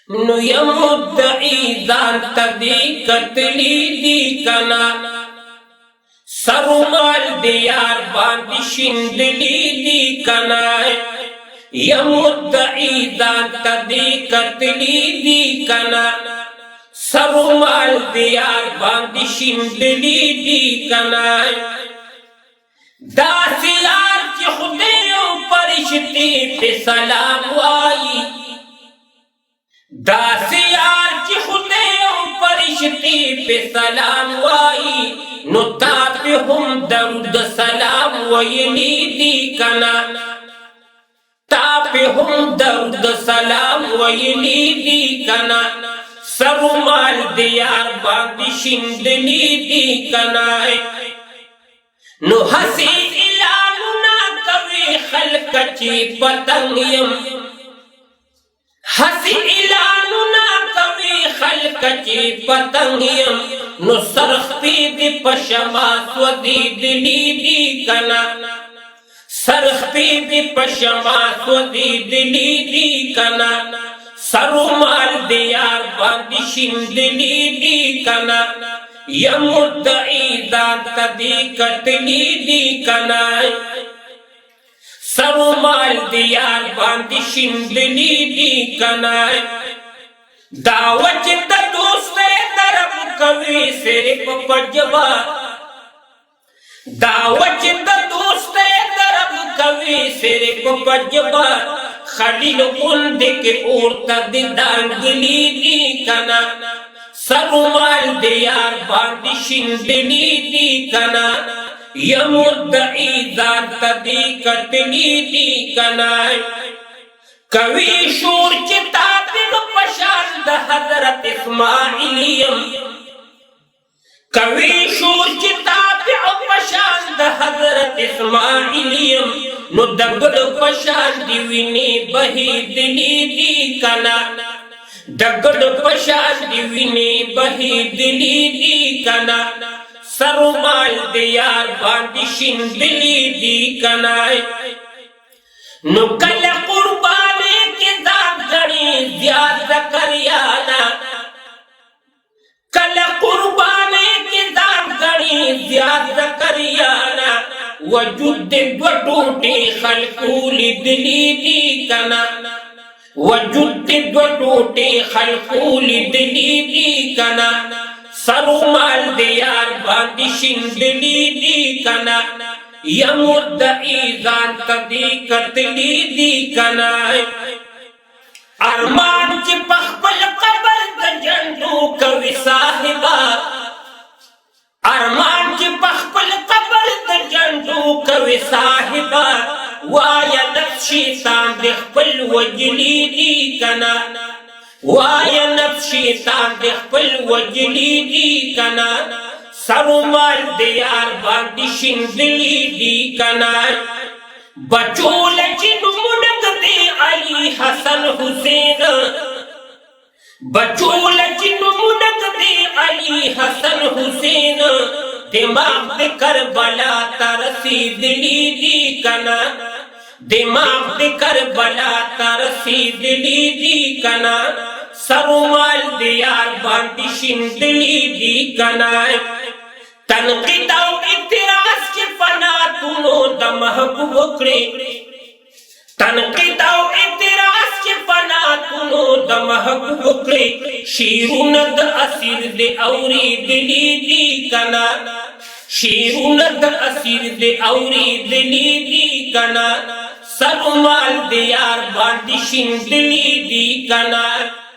نو M مدعی ځان ته دی کتلی دی کنا سرو مال دی یار باندې شیندلی دی کنا یم مدعی ځان ته دی کتلی دی کنا سرو مال دی یار باندې شیندلی دی کنا داسې یار چې خدای او فرشتي پې سلام وایي داسې یار چې خدای او فرشتي پې سلام وایي نو تا پې هم درود سلام ویلی دی کنه تا پې هم درود سلام ویلی دی کنه سرو مال دی یار باندې شیندلی دی کنه نو ہسی اعلاننا کوي خلق چی پتنگ یم ہسی اعلاننا کوي خلق چی پتنگ یم نو سرختی دی پشما سودی دلی دی کنا سرختی دی پشما سودی دلی دی کنا سرو مال دی یار باندې شیندلی دی کنا یم مدعی ځان ته دی کتلی دی کنا سرو مال دی یار باندې شیندلی دی کنا دا وجه د دوستۍ طرف کوي صرف په جواب دا وجه د دوستۍ طرف کوي صرف په جواب خلیل غوندې کې اورته د دانګلی دی کنا سرو مال دی یار باندې شیندلی دی کنا یم مدعی ځان ته دی کتلی دی کنا کوي شور چې تا دې په شان د حضرت اسماعیل یم کوي شور چې تا دې په شان د حضرت اسماعیل یم نو د ګل په شان دی ویني بهیدلی دی کنا دگڑ پشان دی وینی بہیدلی دی کنا سرو مال دی یار باندې شیندلی دی کنا نو کله قربانی کی ذات غنی زیاد زکریانا کله قربانی کی ذات غنی زیاد زکریانا وجود دوٹوٹی خلقو لدلی دی کنا وجود دوٹوٹی خلقو لدلی دی کنا سرو مال دی یار باندې شیندلی دی کنا یم مدعی ځان ته دی کتلی دی کنا ارمان چې په خپل قبر د جنډو کوي صاحبا ارمان چې په خپل قبر د جنډو کوي صاحبا وایا نفس شیطان دی خپل وجلی دی کنا وایا نفس شیطان دی خپل وجلی دی کنا سرو مال دی یار باندې شیندلی دی کنا بچو لچن منگ دی علی حسن حسین بچو لچن منگ دی علی حسن حسین دماغ دی کربلا تا رسیدلی دی کنا دماغ دی کربلا تا رسیدلی دی کنا سرو مال دی یار باندې شیندلی دی کنا تنقید او اعتراض کی فنا تونو د محبوب کړي تنقید او اعتراض کی فنا تونو د محبوب کړي شیرونه د اسیر دی اوریدلی دی کنا شیرونه د اسیر دی اوریدلی دی کنا سرو مال دی یار باندې شیندلی دی کنا